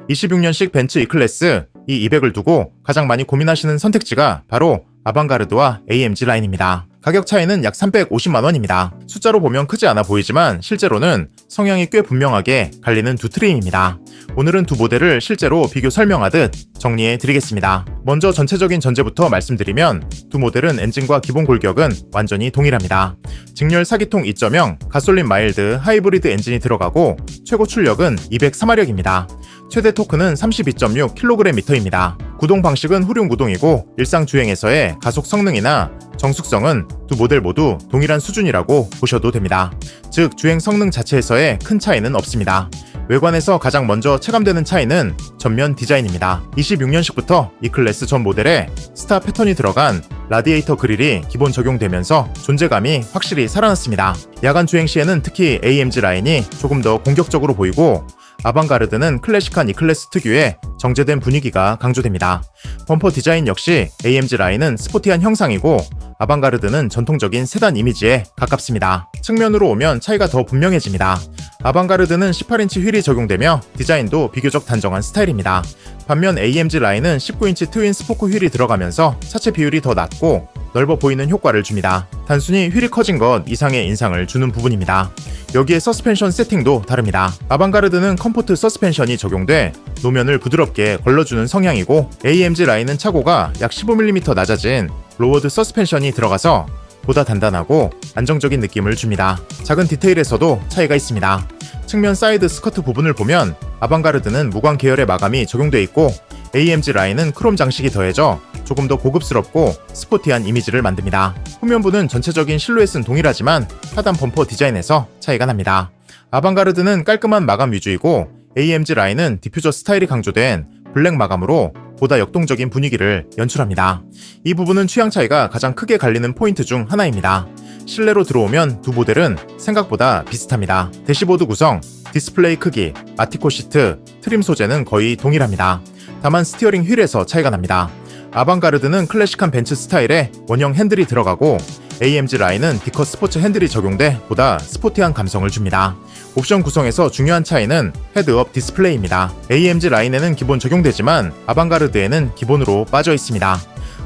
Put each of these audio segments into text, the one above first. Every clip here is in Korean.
26년식 벤츠 E클래스 E200을 두고 가장 많이 고민하시는 선택지가 바로 아방가르드와 AMG 라인입니다. 가격 차이는 약 350만원입니다. 숫자로 보면 크지 않아 보이지만 실제로는 성향이 꽤 분명하게 갈리는 두 트림입니다. 오늘은 두 모델을 실제로 비교 설명하듯 정리해 드리겠습니다. 먼저 전체적인 전제부터 말씀드리면 두 모델은 엔진과 기본 골격은 완전히 동일합니다. 직렬 4기통 2.0 가솔린 마일드 하이브리드 엔진이 들어가고 최고 출력은 203마력입니다. 최대 토크는 32.6kgm입니다. 구동 방식은 후륜 구동이고 일상 주행에서의 가속 성능이나 정숙성은 두 모델 모두 동일한 수준이라고 보셔도 됩니다. 즉 주행 성능 자체에서의 큰 차이는 없습니다. 외관에서 가장 먼저 체감되는 차이는 전면 디자인입니다. 26년식부터 E클래스 전 모델에 스타 패턴이 들어간 라디에이터 그릴이 기본 적용되면서 존재감이 확실히 살아났습니다. 야간 주행 시에는 특히 AMG 라인이 조금 더 공격적으로 보이고 아방가르드는 클래식한 E클래스 특유의 정제된 분위기가 강조됩니다. 범퍼 디자인 역시 AMG 라인은 스포티한 형상이고 아방가르드는 전통적인 세단 이미지에 가깝습니다. 측면으로 오면 차이가 더 분명해집니다. 아방가르드는 18인치 휠이 적용되며 디자인도 비교적 단정한 스타일입니다. 반면 AMG 라인은 19인치 트윈 스포크 휠이 들어가면서 차체 비율이 더 낮고 넓어 보이는 효과를 줍니다. 단순히 휠이 커진 것 이상의 인상을 주는 부분입니다. 여기에 서스펜션 세팅도 다릅니다. 아방가르드는 컴포트 서스펜션이 적용돼 노면을 부드럽게 걸러주는 성향이고 AMG 라인은 차고가 약 15mm 낮아진 로워드 서스펜션이 들어가서 보다 단단하고 안정적인 느낌을 줍니다. 작은 디테일에서도 차이가 있습니다. 측면 사이드 스커트 부분을 보면 아방가르드는 무광 계열의 마감이 적용돼 있고 AMG 라인은 크롬 장식이 더해져 조금 더 고급스럽고 스포티한 이미지를 만듭니다. 후면부는 전체적인 실루엣은 동일하지만 하단 범퍼 디자인에서 차이가 납니다. 아방가르드는 깔끔한 마감 위주이고 AMG 라인은 디퓨저 스타일이 강조된 블랙 마감으로 보다 역동적인 분위기를 연출합니다. 이 부분은 취향 차이가 가장 크게 갈리는 포인트 중 하나입니다. 실내로 들어오면 두 모델은 생각보다 비슷합니다. 대시보드 구성, 디스플레이 크기, 아티코 시트, 트림 소재는 거의 동일합니다. 다만 스티어링 휠에서 차이가 납니다. 아방가르드는 클래식한 벤츠 스타일의 원형 핸들이 들어가고 AMG 라인은 디커 스포츠 핸들이 적용돼 보다 스포티한 감성을 줍니다. 옵션 구성에서 중요한 차이는 헤드업 디스플레이입니다. AMG 라인에는 기본 적용되지만 아방가르드에는 기본으로 빠져 있습니다.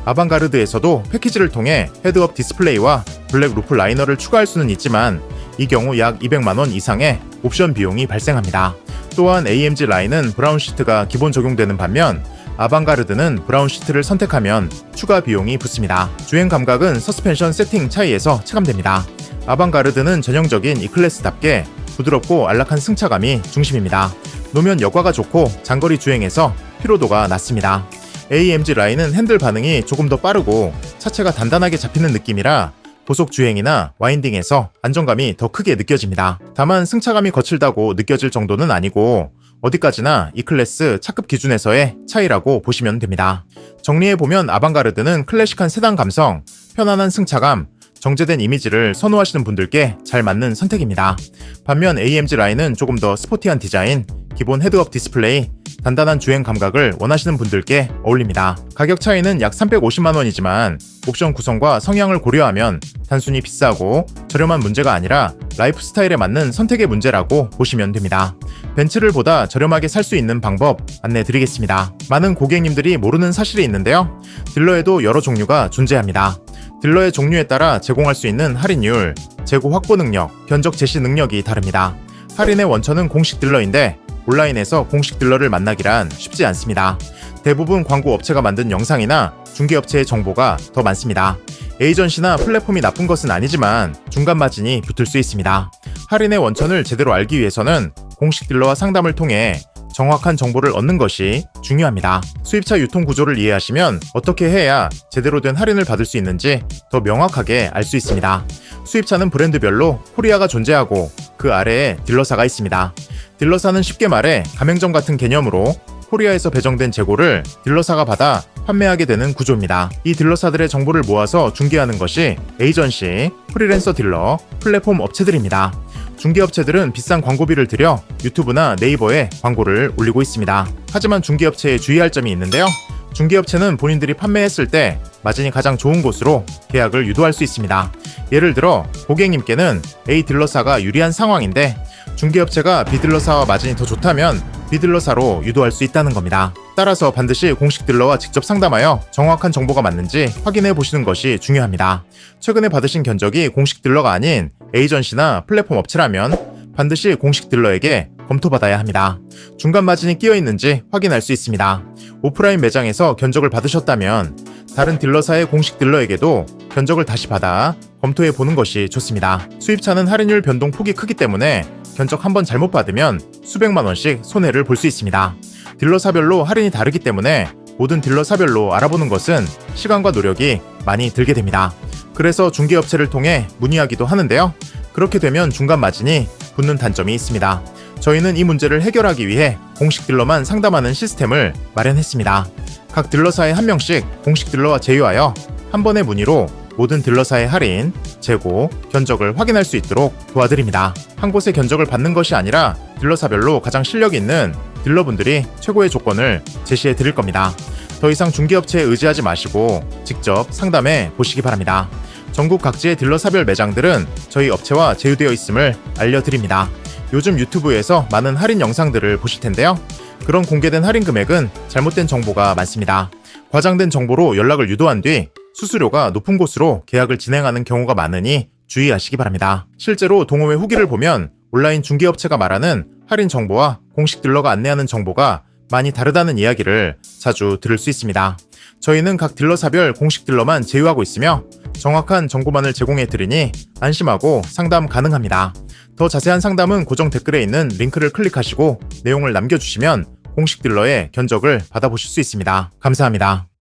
아방가르드에서도 패키지를 통해 헤드업 디스플레이와 블랙 루프 라이너를 추가할 수는 있지만 이 경우 약 200만원 이상의 옵션 비용이 발생합니다. 또한 AMG 라인은 브라운 시트가 기본 적용되는 반면 아방가르드는 브라운 시트를 선택하면 추가 비용이 붙습니다. 주행 감각은 서스펜션 세팅 차이에서 체감됩니다. 아방가르드는 전형적인 E클래스답게 부드럽고 안락한 승차감이 중심입니다. 노면 여과가 좋고 장거리 주행에서 피로도가 낮습니다. AMG 라인은 핸들 반응이 조금 더 빠르고 차체가 단단하게 잡히는 느낌이라 고속 주행이나 와인딩에서 안정감이 더 크게 느껴집니다. 다만 승차감이 거칠다고 느껴질 정도는 아니고 어디까지나 E클래스 차급 기준에서의 차이라고 보시면 됩니다. 정리해보면 아방가르드는 클래식한 세단 감성, 편안한 승차감, 정제된 이미지를 선호하시는 분들께 잘 맞는 선택입니다. 반면 AMG 라인은 조금 더 스포티한 디자인, 기본 헤드업 디스플레이, 단단한 주행 감각을 원하시는 분들께 어울립니다. 가격 차이는 약 350만원이지만 옵션 구성과 성향을 고려하면 단순히 비싸고 저렴한 문제가 아니라 라이프 스타일에 맞는 선택의 문제라고 보시면 됩니다. 벤츠를 보다 저렴하게 살 수 있는 방법 안내드리겠습니다. 많은 고객님들이 모르는 사실이 있는데요. 딜러에도 여러 종류가 존재합니다. 딜러의 종류에 따라 제공할 수 있는 할인율, 재고 확보 능력, 견적 제시 능력이 다릅니다. 할인의 원천은 공식 딜러인데 온라인에서 공식 딜러를 만나기란 쉽지 않습니다. 대부분 광고 업체가 만든 영상이나 중개업체의 정보가 더 많습니다. 에이전시나 플랫폼이 나쁜 것은 아니지만 중간 마진이 붙을 수 있습니다. 할인의 원천을 제대로 알기 위해서는 공식 딜러와 상담을 통해 정확한 정보를 얻는 것이 중요합니다. 수입차 유통 구조를 이해하시면 어떻게 해야 제대로 된 할인을 받을 수 있는지 더 명확하게 알 수 있습니다. 수입차는 브랜드별로 코리아가 존재하고 그 아래에 딜러사가 있습니다. 딜러사는 쉽게 말해 가맹점 같은 개념으로 코리아에서 배정된 재고를 딜러사가 받아 판매하게 되는 구조입니다. 이 딜러사들의 정보를 모아서 중개하는 것이 에이전시, 프리랜서 딜러, 플랫폼 업체들입니다. 중개업체들은 비싼 광고비를 들여 유튜브나 네이버에 광고를 올리고 있습니다. 하지만 중개업체에 주의할 점이 있는데요. 중개업체는 본인들이 판매했을 때 마진이 가장 좋은 곳으로 계약을 유도할 수 있습니다. 예를 들어 고객님께는 A 딜러사가 유리한 상황인데 중개업체가 B 딜러사와 마진이 더 좋다면 비딜러사로 유도할 수 있다는 겁니다. 따라서 반드시 공식 딜러와 직접 상담하여 정확한 정보가 맞는지 확인해 보시는 것이 중요합니다. 최근에 받으신 견적이 공식 딜러가 아닌 에이전시나 플랫폼 업체라면 반드시 공식 딜러에게 검토받아야 합니다. 중간 마진이 끼어 있는지 확인할 수 있습니다. 오프라인 매장에서 견적을 받으셨다면 다른 딜러사의 공식 딜러에게도 견적을 다시 받아 검토해 보는 것이 좋습니다. 수입차는 할인율 변동 폭이 크기 때문에 견적 한번 잘못 받으면 수백만 원씩 손해를 볼 수 있습니다. 딜러사별로 할인이 다르기 때문에 모든 딜러사별로 알아보는 것은 시간과 노력이 많이 들게 됩니다. 그래서 중개업체를 통해 문의하기도 하는데요. 그렇게 되면 중간 마진이 붙는 단점이 있습니다. 저희는 이 문제를 해결하기 위해 공식 딜러만 상담하는 시스템을 마련했습니다. 각 딜러사에 한 명씩 공식 딜러와 제휴하여 한 번의 문의로 모든 딜러사의 할인, 재고, 견적을 확인할 수 있도록 도와드립니다. 한 곳의 견적을 받는 것이 아니라 딜러사별로 가장 실력 있는 딜러분들이 최고의 조건을 제시해 드릴 겁니다. 더 이상 중개업체에 의지하지 마시고 직접 상담해 보시기 바랍니다. 전국 각지의 딜러사별 매장들은 저희 업체와 제휴되어 있음을 알려드립니다. 요즘 유튜브에서 많은 할인 영상들을 보실 텐데요. 그런 공개된 할인 금액은 잘못된 정보가 많습니다. 과장된 정보로 연락을 유도한 뒤 수수료가 높은 곳으로 계약을 진행하는 경우가 많으니 주의하시기 바랍니다. 실제로 동호회 후기를 보면 온라인 중개업체가 말하는 할인 정보와 공식 딜러가 안내하는 정보가 많이 다르다는 이야기를 자주 들을 수 있습니다. 저희는 각 딜러사별 공식 딜러만 제휴하고 있으며 정확한 정보만을 제공해 드리니 안심하고 상담 가능합니다. 더 자세한 상담은 고정 댓글에 있는 링크를 클릭하시고 내용을 남겨주시면 공식 딜러의 견적을 받아보실 수 있습니다. 감사합니다.